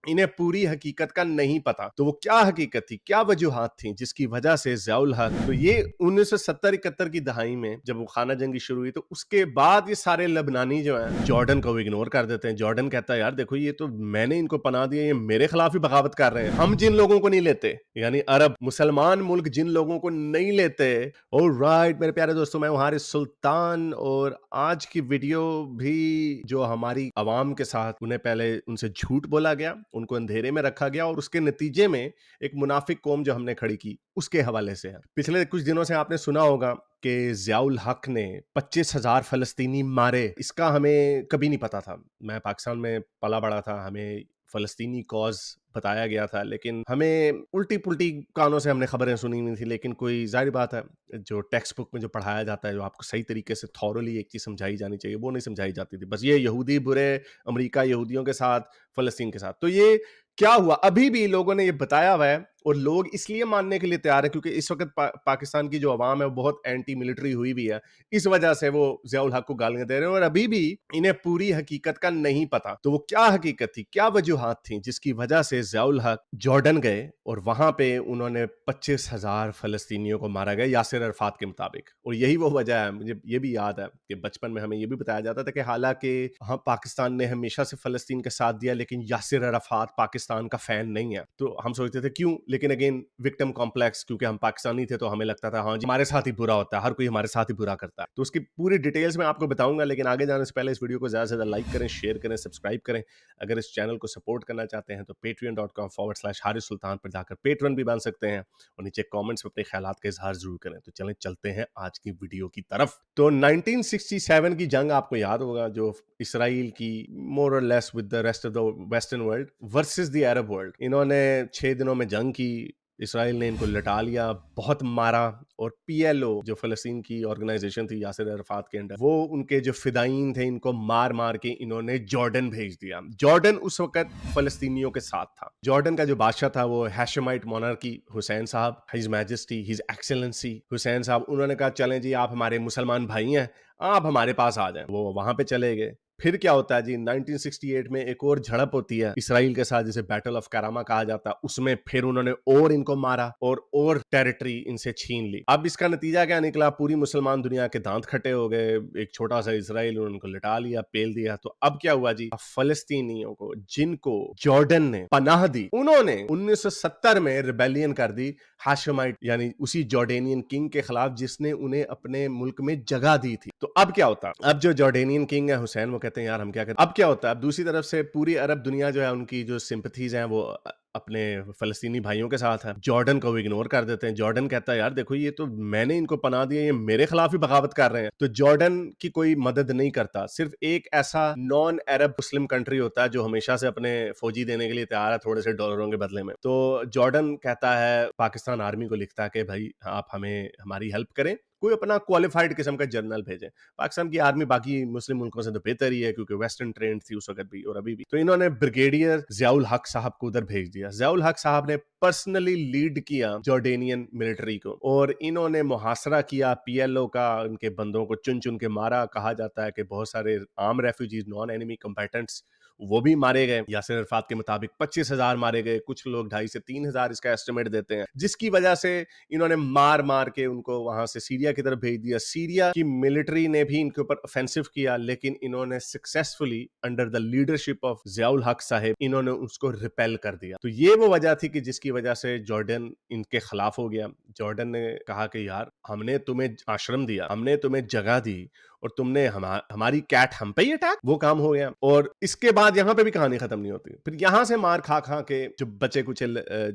انہیں پوری حقیقت کا نہیں پتا تو وہ کیا حقیقت تھی, کیا وجوہات تھیں جس کی وجہ سے ضیاء الحق, تو یہ 1970-71 کی دہائی میں جب وہ خانہ جنگی شروع ہوئی تو اس کے بعد یہ سارے لبنانی جو ہیں جارڈن کو اگنور کر دیتے ہیں. جارڈن کہتا ہے یار دیکھو یہ تو میں نے ان کو پناہ دیا, یہ میرے خلاف ہی بغاوت کر رہے ہیں, ہم جن لوگوں کو نہیں لیتے, یعنی عرب مسلمان ملک جن لوگوں کو نہیں لیتے. alright میرے پیارے دوستوں, میں ہوں حارث سلطان, اور آج کی ویڈیو بھی جو ہماری عوام کے ساتھ انہیں پہلے ان سے جھوٹ بولا گیا, ان کو اندھیرے میں رکھا گیا, اور اس کے نتیجے میں ایک منافق قوم جو ہم نے کھڑی کی اس کے حوالے سے ہے. پچھلے کچھ دنوں سے آپ نے سنا ہوگا کہ ضیاء الحق نے 25,000 فلسطینی مارے. اس کا ہمیں کبھی نہیں پتا تھا, میں پاکستان میں پلا بڑا تھا, ہمیں فلسطینی کاز بتایا گیا تھا, لیکن ہمیں الٹی پلٹی کانوں سے ہم نے خبریں سنی ہوئی تھی. لیکن کوئی ظاہر بات ہے جو ٹیکسٹ بک میں جو پڑھایا جاتا ہے, جو آپ کو صحیح طریقے سے تھورولی ایک چیز سمجھائی جانی چاہیے, وہ نہیں سمجھائی جاتی تھی. بس یہ یہودی برے, امریکہ یہودیوں کے ساتھ, فلسطین کے ساتھ. تو یہ کیا ہوا, ابھی بھی لوگوں نے یہ بتایا ہوا ہے, اور لوگ اس لیے ماننے کے لیے تیار ہے کیونکہ اس وقت پاکستان کی جو عوام ہے وہ بہت اینٹی ملٹری ہوئی بھی ہے, اس وجہ سے وہ ضیاء الحق کو گالیاں دے رہے ہیں, اور ابھی بھی انہیں پوری حقیقت کا نہیں پتا. تو وہ کیا حقیقت تھی, کیا وجوہات تھیں جس کی وجہ سے ضیاء الحق جارڈن گئے اور وہاں پہ انہوں نے 25,000 فلسطینیوں کو مارا گیا یاسر عرفات کے مطابق. اور یہی وہ وجہ ہے, مجھے یہ بھی یاد ہے کہ بچپن میں ہمیں یہ بھی بتایا جاتا تھا کہ حالانکہ ہاں پاکستان نے ہمیشہ سے فلسطین کے ساتھ دیا, لیکن یاسر عرفات پاکستان کا فین نہیں ہے. تو ہم سوچتے تھے کیوں, لیکن اگین وکٹم کمپلیکس, کیونکہ ہم پاکستانی تھے تو ہمیں لگتا تھا ہاں جی ہمارے ساتھ ہی برا ہوتا ہے, ہر کوئی ہمارے ساتھ ہی برا کرتا ہے. تو اس کی پوری ڈیٹیلز میں آپ کو بتاؤں گا, لیکن آگے جانے سے پہلے اس ویڈیو کو زیادہ سے زیادہ لائک کریں, شیئر کریں, سبسکرائب کریں. اگر اس چینل کو سپورٹ کرنا چاہتے ہیں تو patreon.com/حارث سلطان پر جا کر پیٹرن بھی بن سکتے ہیں, اور نیچے کامنٹس میں اپنے خیالات کا اظہار ضرور کریں. تو چلیں چلتے ہیں آج کی ویڈیو کی طرف. تو 1967 کی جنگ آپ کو یاد ہوگا, جو اسرائیل کی more or less with the rest of the western world versus the Arab world, انہوں نے 6 دنوں میں جنگ کی. اسرائیل نے ان کو لٹا لیا, بہت مارا, اور پی ایل او جو فلسطین کی آرگنائزیشن تھی یاسر عرفات کے انڈر, وہ ان کے جو فدائین تھے ان کو مار مار کے انہوں نے جارڈن بھیج دیا. جارڈن اس وقت فلسطینیوں کے ساتھ تھا. جارڈن کا جو بادشاہ تھا وہ ہیشمائٹ مونارکی حسین صاحب, ہز میجسٹی ہز ایکسلنسی حسین صاحب, انہوں نے کہا چلیں جی آپ ہمارے مسلمان بھائی ہیں, آپ ہمارے پاس آ جائیں. وہ وہاں پہ چلے گئے. پھر کیا ہوتا ہے جی, 1968 میں ایک اور جھڑپ ہوتی ہے اسرائیل کے ساتھ جسے بیٹل آف کراما کہا جاتا ہے. اس میں پھر انہوں نے اور ان کو مارا اور ٹیریٹری ان سے چھین لی. اب اس کا نتیجہ کیا نکلا, پوری مسلمان دنیا کے دانت کھٹے ہو گئے. ایک چھوٹا سا اسرائیل انہوں نے کو لٹا لیا, پیل دیا. تو اب کیا ہوا جی, فلسطینیوں کو جن کو جارڈن نے پناہ دی, انہوں نے 1970 میں ریبیلین کر دی ہاشمائٹ یعنی اسی جارڈینین کنگ کے خلاف جس نے انہیں اپنے ملک میں جگہ دی تھی. تو اب کیا ہوتا, اب جو جارڈینین کنگ ہے حسین, وہ کہتے ہیں یار ہم کیا کریں. اب کیا ہوتا ہے, اب دوسری طرف سے پوری عرب دنیا جو ہے ان کی جو سمپتھیز ہیں وہ اپنے فلسطینی بھائیوں کے ساتھ ہے. جارڈن کو اگنور کر دیتے ہیں. جارڈن کہتا ہے یار دیکھو یہ تو میں نے ان کو پناہ دیا, یہ میرے خلاف ہی بغاوت کر رہے ہیں. تو جارڈن کی کوئی مدد نہیں کرتا, صرف ایک ایسا نان عرب مسلم کنٹری ہوتا ہے جو ہمیشہ سے اپنے فوجی دینے کے لیے تیار ہے تھوڑے سے ڈالروں کے بدلے میں. تو جارڈن کہتا ہے, پاکستان آرمی کو لکھتا ہے کہ بھائی آپ ہمیں ہماری ہیلپ کریں, کوئی اپنا کوالیفائڈ قسم کا جنرل بھیجیں. پاکستان کی آرمی باقی مسلم ملکوں سے تو بہتر ہی ہے کیونکہ ویسٹرن ٹرینڈ تھی اس وقت بھی اور ابھی بھی. تو انہوں نے بریگیڈیئر ضیاء الحق صاحب کو ادھر بھیج دیا. ضیاء الحق صاحب نے پرسنلی لیڈ کیا جارڈینین ملٹری کو, اور انہوں نے محاصرہ کیا پی ایل او کا, ان کے بندوں کو چن چن کے مارا. کہا جاتا ہے کہ بہت سارے عام ریفیوجیز, نان اینیمی کمبیٹنٹس, وہ بھی مارے گئے. یاسر عرفات کے مطابق 25,000 مارے گئے, کچھ لوگ 2,500 سے 3,000 اس کا ایسٹیمیٹ دیتے ہیں, جس کی وجہ سے انہوں نے مار مار کے ان کو وہاں سے سیریا کی طرف بھیج دیا. سیریا کی ملٹری نے بھی ان کے اوپر offensive کیا, لیکن انہوں نے successfully under the leadership of Zia الحق صاحب انہوں نے اس کو ریپیل کر دیا. تو یہ وہ وجہ تھی کہ جس کی وجہ سے جارڈن ان کے خلاف ہو گیا. جارڈن نے کہا کہ یار ہم نے تمہیں آشرم دیا, ہم نے تمہیں جگہ دی, اور تم نے ہماری کیٹ ہم پہ ہی اٹیک, وہ کام ہو گیا. اور اس کے بعد یہاں پہ بھی کہانی ختم نہیں ہوتی. پھر یہاں سے مار کھا کھا کے جو بچے کچھ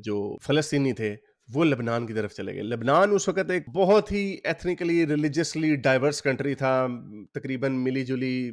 جو فلسطینی تھے وہ لبنان کی طرف چلے گئے. لبنان اس وقت ایک بہت ہی ایتھنیکلی ریلیجسلی ڈائیورس کنٹری تھا, تقریباً ملی جلی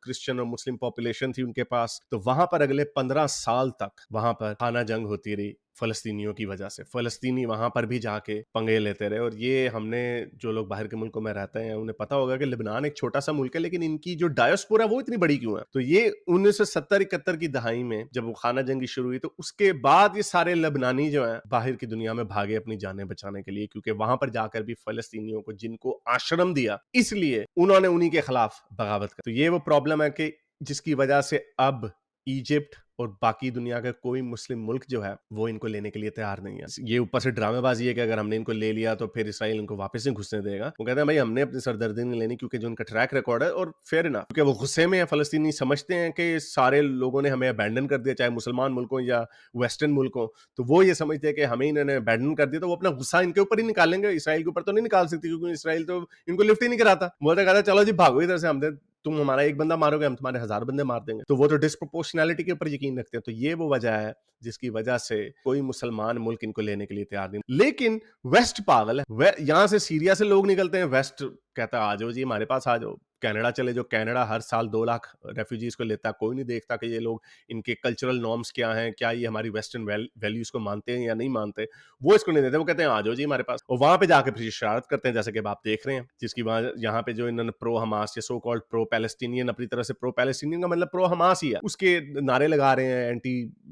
کرسچن اور مسلم پاپولیشن تھی ان کے پاس. تو وہاں پر اگلے 15 سال تک وہاں پر خانہ جنگ ہوتی رہی فلسطینیوں کی وجہ سے. فلسطینی وہاں پر بھی جا کے پنگے لیتے رہے, اور یہ ہم نے جو لوگ باہر کے ملکوں میں رہتے ہیں انہیں پتا ہوگا کہ لبنان ایک چھوٹا سا ملک ہے, لیکن ان کی جو ڈائسپورا وہ اتنی بڑی کیوں ہے. تو یہ 1970-71 کی دہائی میں جب وہ خانہ جنگی شروع ہوئی تو اس کے بعد یہ سارے لبنانی جو ہیں باہر کی دنیا میں بھاگے اپنی جانیں بچانے کے لیے, کیونکہ وہاں پر جا کر بھی فلسطینیوں کو جن کو آشرم دیا اس لیے انہوں نے انہی کے خلاف بغاوت کی. تو یہ وہ پرابلم ہے کہ جس کی وجہ سے اب ایجپٹ, اور باقی دنیا کا کوئی مسلم ملک جو ہے وہ ان کو لینے کے لیے تیار نہیں ہے. یہ اوپر سے ڈرامے بازی ہے کہ اگر ہم نے ان کو لے لیا تو پھر اسرائیل ان کو واپس نہیں گھسنے دے گا. وہ کہتے ہیں بھائی ہم نے اپنی سردردی نہیں لینی کیونکہ جو ان کا ٹریک ریکارڈ ہے, اور فیئر انف, کیونکہ وہ غصے میں ہیں. فلسطینی سمجھتے ہیں کہ سارے لوگوں نے ہمیں ابینڈن کر دیا, چاہے مسلمان ملکوں یا ویسٹرن ملکوں, تو وہ یہ سمجھتے ہیں کہ ہمیں انہوں نے ابینڈن کر دیا, تو وہ اپنا غصہ ان کے اوپر ہی نکالیں گے. اسرائیل کے اوپر تو نہیں نکال سکتی کیونکہ اسرائیل تو ان کو لفٹ ہی نہیں کراتا. بولتے کہتا چلو جی بھاگو ادھر سے, ہم تم ہمارا ایک بندہ مارو گے, ہم تمہارے 1000 بندے مار دیں گے. تو وہ تو ڈسپروپورشنالٹی کے اوپر یقین رکھتے ہیں. تو یہ وہ وجہ ہے جس کی وجہ سے کوئی مسلمان ملک ان کو لینے کے لیے تیار نہیں. لیکن ویسٹ پاگل ہے, یہاں سے سیریا سے لوگ نکلتے ہیں, ویسٹ کہتا ہے آ جاؤ جی ہمارے پاس آ جاؤ, کینیڈا چلے جو, کینیڈا ہر سال 2 لاکھ ریفیوجیز کو لیتا ہے. کوئی نہیں دیکھتا کہ یہ لوگ ان کے کلچرل نارمز کیا ہیں, کیا یہ ہماری ویسٹرن ویلیوز کو مانتے ہیں یا نہیں مانتے, وہ اس کو نہیں دیتے. وہ کہتے ہیں آ جاؤ جی ہمارے پاس, اور وہاں پہ جا کے پھر شرارت کرتے ہیں جیسے کہ آپ دیکھ رہے ہیں, جس کی وہاں یہاں پہ جو انہوں نے پرو حماس یا سو کالڈ پرو پیلسٹینین, اپنی طرف سے پرو پیلسٹینین کا مطلب پرو حماس ہی ہے, اس کے نعرے لگا رہے ہیں,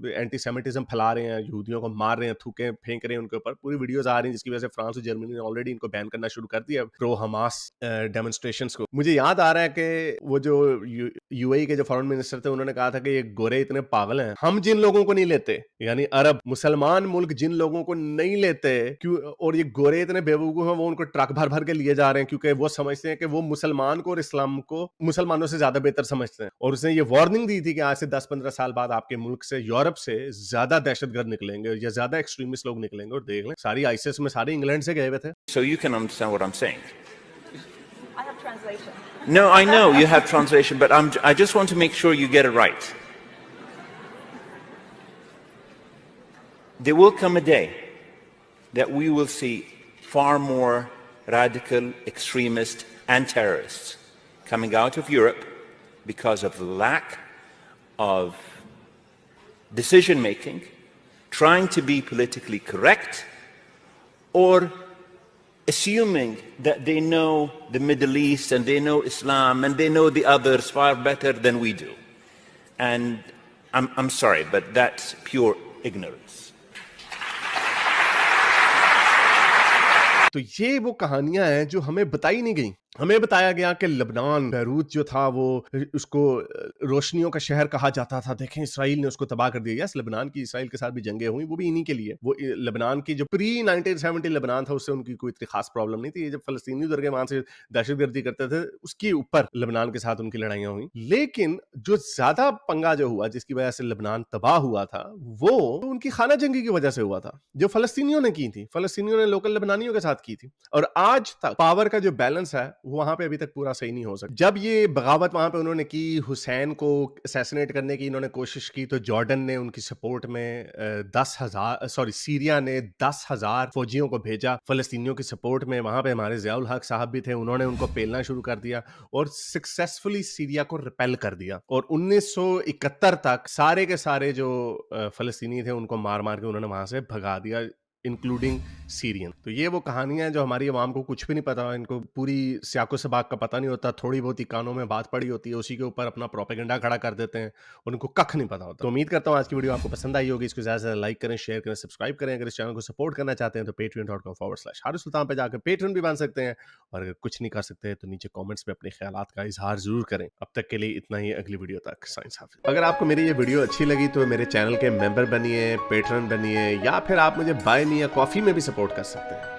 اینٹی سیمیٹزم پھیلا رہے ہیں, یہودیوں کو مار رہے ہیں, تھوکے پھینک رہے ہیں ان کے اوپر. پوری ویڈیوز آ رہی ہیں جس کی وجہ سے فرانس اور جرمنی نے آلریڈی ان کو بین کرنا شروع کر دیا پرو حماس ڈیمونسٹریشنز کو. مجھے یاد آ رہا ہے کہ وہ جو یو اے کے جو فارن منسٹر تھے, انہوں نے کہا تھا کہ یہ گورے اتنے پاگل ہیں, ہم جن لوگوں کو نہیں لیتے, یعنی عرب مسلمان ملک جن لوگوں کو نہیں لیتے, اور یہ گورے اتنے بیوقوف ہیں, وہ ان کو ٹرک بھر بھر کے لیے جا رہے ہیں کیونکہ وہ سمجھتے ہیں کہ وہ مسلمان کو اور اسلام کو مسلمانوں سے زیادہ بہتر سمجھتے ہیں. اور اس نے یہ وارننگ دی تھی کہ آج سے 10-15 سال بعد آپ کے ملک سے, یورپ سے زیادہ دہشت گرد نکلیں گے یا زیادہ ایکسٹریمسٹ لوگ نکلیں گے. اور دیکھ لیں ساری آئیسس میں سارے انگلینڈ سے گئے ہوئے تھے. So you can understand what I'm saying. I have translation. No, I know you have translation, but I just want to make sure you get it right. There will come a day that we will see far more radical extremists and terrorists coming out of Europe because of the lack of decision making, trying to be politically correct, or assuming that they know the Middle East and they know Islam and they know the others far better than we do. And I'm sorry, but that's pure ignorance. تو یہ وہ کہانیاں ہیں جو ہمیں بتائی نہیں گئیں. ہمیں بتایا گیا کہ لبنان, بیروت جو تھا وہ اس کو روشنیوں کا شہر کہا جاتا تھا. دیکھیں اسرائیل نے اس کو تباہ کر دیا. یس, لبنان کی اسرائیل کے ساتھ بھی جنگیں ہوئیں, وہ بھی انہی کے لیے. وہ لبنان کی جو پری 1970 لبنان تھا اس سے ان کی کوئی اتنی خاص پرابلم نہیں تھی. یہ جب فلسطینی ادھر کے وہاں سے دہشت گردی کرتے تھے, اس کے اوپر لبنان کے ساتھ ان کی لڑائیاں ہوئیں. لیکن جو زیادہ پنگا جو ہوا, جس کی وجہ سے لبنان تباہ ہوا تھا, وہ ان کی خانہ جنگی کی وجہ سے ہوا تھا, جو فلسطینیوں نے کی تھی. فلسطینیوں نے لوکل لبنانیوں کے ساتھ کی تھی. اور آج تک پاور کا جو بیلنس ہے وہاں پہ ابھی تک پورا صحیح نہیں ہو سکتا. جب یہ بغاوت وہاں پہ انہوں نے کی, حسین کو اسیسنیٹ کرنے کی انہوں نے کوشش کی, تو جارڈن نے ان کی سپورٹ میں 10,000 سیریا نے 10,000 فوجیوں کو بھیجا فلسطینیوں کی سپورٹ میں. وہاں پہ ہمارے ضیاء الحق صاحب بھی تھے, انہوں نے ان کو پیلنا شروع کر دیا اور سکسیسفلی سیریا کو ریپیل کر دیا. اور 1971 تک سارے کے سارے جو فلسطینی تھے ان کو مار مار کے انہوں نے وہاں سے بھگا دیا, انکلوڈنگ سیرین. تو یہ وہ کہانیاں ہیں جو ہماری عوام کو کچھ بھی نہیں پتا, ان کو پوری سیاق و سباق کا پتہ نہیں ہوتا. تھوڑی بہت ہی کانوں میں بات پڑی ہوتی ہے, اسی کے اوپر اپنا پروپیگنڈا کھڑا کر دیتے ہیں, ان کو ککھ نہیں پتا ہوتا. تو امید کرتا ہوں آج کی ویڈیو آپ کو پسند آئی ہوگی. اس کو زیادہ سے زیادہ لائک کریں, شیئر کریں, سبسکرائب کریں. اگر اس چینل کو سپورٹ کرنا چاہتے ہیں تو patreon.com/حارث سلطان پہ جا کے پیٹرن بھی بن سکتے ہیں. اور اگر کچھ نہیں کر سکتے تو نیچے کامنٹس میں اپنے خیالات کا اظہار ضرور کریں. اب تک کے لیے اتنا ہی, اگلی ویڈیو تک سائنس حافظ. اگر آپ کو میری یہ ویڈیو اچھی لگی تو میرے چینل کے ممبر بنیے, پیٹرن بنیے, یا پھر آپ مجھے بائی می یا کافی میں بھی سپورٹ کر سکتے ہیں.